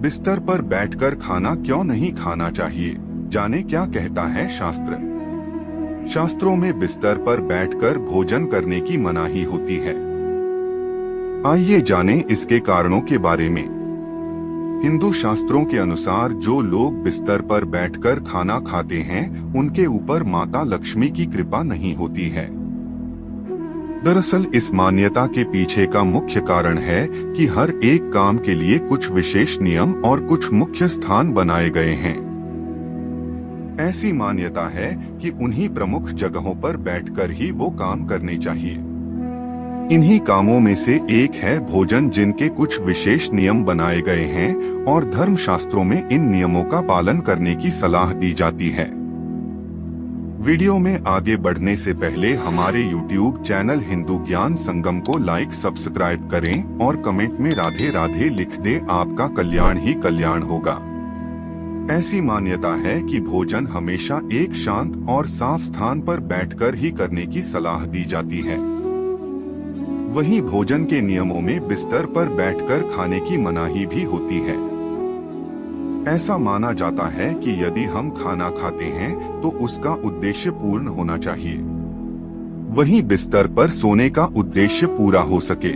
बिस्तर पर बैठकर खाना क्यों नहीं खाना चाहिए, जाने क्या कहता है शास्त्र। शास्त्रों में बिस्तर पर बैठकर भोजन करने की मनाही होती है। आइए जानें इसके कारणों के बारे में। हिंदू शास्त्रों के अनुसार जो लोग बिस्तर पर बैठकर खाना खाते हैं, उनके ऊपर माता लक्ष्मी की कृपा नहीं होती है। दरअसल इस मान्यता के पीछे का मुख्य कारण है कि हर एक काम के लिए कुछ विशेष नियम और कुछ मुख्य स्थान बनाए गए हैं। ऐसी मान्यता है कि उन्हीं प्रमुख जगहों पर बैठकर ही वो काम करने चाहिए। इन्हीं कामों में से एक है भोजन, जिनके कुछ विशेष नियम बनाए गए हैं और धर्मशास्त्रों में इन नियमों का पालन करने की सलाह दी जाती है। वीडियो में आगे बढ़ने से पहले हमारे YouTube चैनल हिंदू ज्ञान संगम को लाइक सब्सक्राइब करें और कमेंट में राधे राधे लिख दे, आपका कल्याण ही कल्याण होगा। ऐसी मान्यता है कि भोजन हमेशा एक शांत और साफ स्थान पर बैठकर ही करने की सलाह दी जाती है। वहीं भोजन के नियमों में बिस्तर पर बैठकर खाने की मनाही भी होती है। ऐसा माना जाता है कि यदि हम खाना खाते हैं तो उसका उद्देश्य पूर्ण होना चाहिए, वहीं बिस्तर पर सोने का उद्देश्य पूरा हो सके।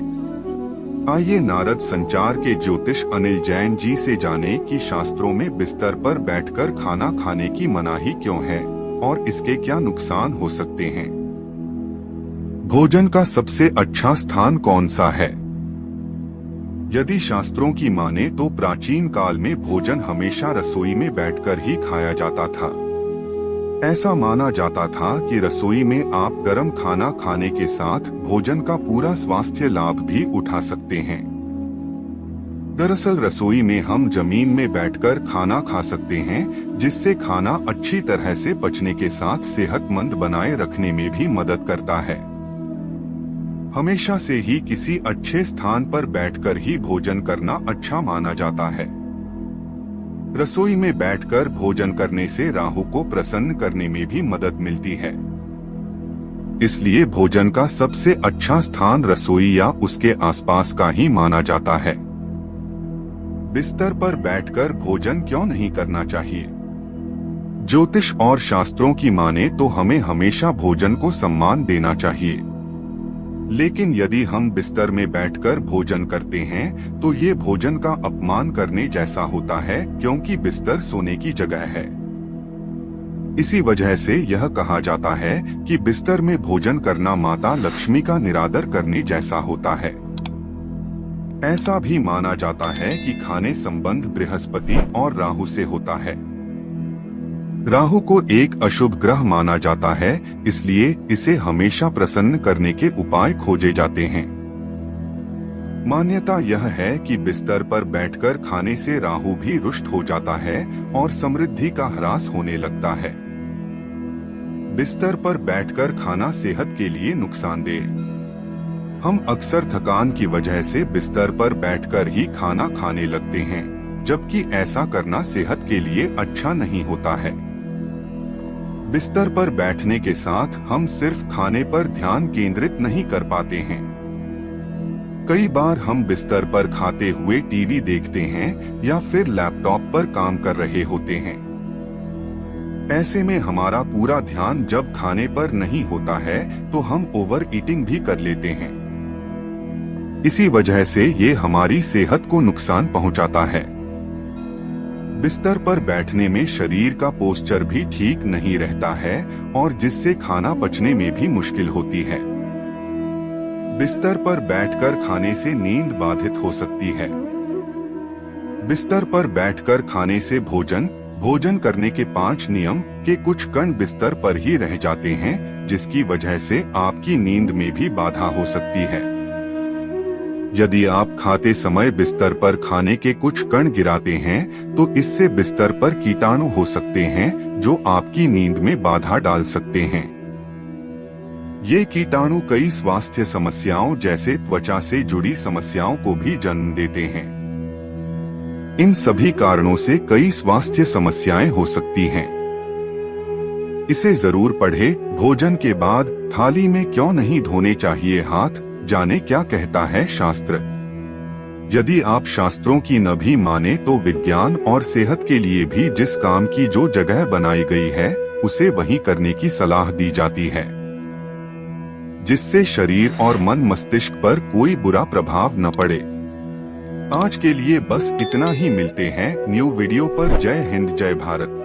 आइए नारद संचार के ज्योतिष अनिल जैन जी से जाने कि शास्त्रों में बिस्तर पर बैठकर खाना खाने की मनाही क्यों है और इसके क्या नुकसान हो सकते हैं। भोजन का सबसे अच्छा स्थान कौन सा है? यदि शास्त्रों की माने तो प्राचीन काल में भोजन हमेशा रसोई में बैठकर ही खाया जाता था। ऐसा माना जाता था कि रसोई में आप गर्म खाना खाने के साथ भोजन का पूरा स्वास्थ्य लाभ भी उठा सकते हैं। दरअसल रसोई में हम जमीन में बैठकर खाना खा सकते हैं, जिससे खाना अच्छी तरह से पचने के साथ सेहतमंद बनाए रखने में भी मदद करता है। हमेशा से ही किसी अच्छे स्थान पर बैठकर ही भोजन करना अच्छा माना जाता है। रसोई में बैठकर भोजन करने से राहु को प्रसन्न करने में भी मदद मिलती है। इसलिए भोजन का सबसे अच्छा स्थान रसोई या उसके आसपास का ही माना जाता है। बिस्तर पर बैठकर भोजन क्यों नहीं करना चाहिए? ज्योतिष और शास्त्रों की माने तो हमें हमेशा भोजन को सम्मान देना चाहिए, लेकिन यदि हम बिस्तर में बैठकर भोजन करते हैं तो ये भोजन का अपमान करने जैसा होता है, क्योंकि बिस्तर सोने की जगह है। इसी वजह से यह कहा जाता है कि बिस्तर में भोजन करना माता लक्ष्मी का निरादर करने जैसा होता है। ऐसा भी माना जाता है कि खाने संबंध बृहस्पति और राहु से होता है। राहु को एक अशुभ ग्रह माना जाता है, इसलिए इसे हमेशा प्रसन्न करने के उपाय खोजे जाते हैं। मान्यता यह है कि बिस्तर पर बैठकर खाने से राहु भी रुष्ट हो जाता है और समृद्धि का ह्रास होने लगता है। बिस्तर पर बैठकर खाना सेहत के लिए नुकसानदेह। हम अक्सर थकान की वजह से बिस्तर पर बैठकर ही खाना खाने लगते हैं, जबकि ऐसा करना सेहत के लिए अच्छा नहीं होता है। बिस्तर पर बैठने के साथ हम सिर्फ खाने पर ध्यान केंद्रित नहीं कर पाते हैं। कई बार हम बिस्तर पर खाते हुए टीवी देखते हैं या फिर लैपटॉप पर काम कर रहे होते हैं। ऐसे में हमारा पूरा ध्यान जब खाने पर नहीं होता है तो हम ओवर ईटिंग भी कर लेते हैं। इसी वजह से ये हमारी सेहत को नुकसान पहुंचाता है। बिस्तर पर बैठने में शरीर का पोस्चर भी ठीक नहीं रहता है और जिससे खाना पचने में भी मुश्किल होती है। बिस्तर पर बैठकर खाने से नींद बाधित हो सकती है। बिस्तर पर बैठकर खाने से भोजन करने के 5 नियम के कुछ कण बिस्तर पर ही रह जाते हैं, जिसकी वजह से आपकी नींद में भी बाधा हो सकती है। यदि आप खाते समय बिस्तर पर खाने के कुछ कण गिराते हैं तो इससे बिस्तर पर कीटाणु हो सकते हैं, जो आपकी नींद में बाधा डाल सकते हैं। ये कीटाणु कई स्वास्थ्य समस्याओं जैसे त्वचा से जुड़ी समस्याओं को भी जन्म देते हैं। इन सभी कारणों से कई स्वास्थ्य समस्याएं हो सकती हैं। इसे जरूर पढ़े। भोजन के बाद थाली में क्यों नहीं धोने चाहिए हाथ, जाने क्या कहता है शास्त्र। यदि आप शास्त्रों की न भी माने तो विज्ञान और सेहत के लिए भी जिस काम की जो जगह बनाई गई है उसे वही करने की सलाह दी जाती है, जिससे शरीर और मन मस्तिष्क पर कोई बुरा प्रभाव न पड़े। आज के लिए बस इतना ही। मिलते हैं न्यू वीडियो पर। जय हिंद, जय भारत।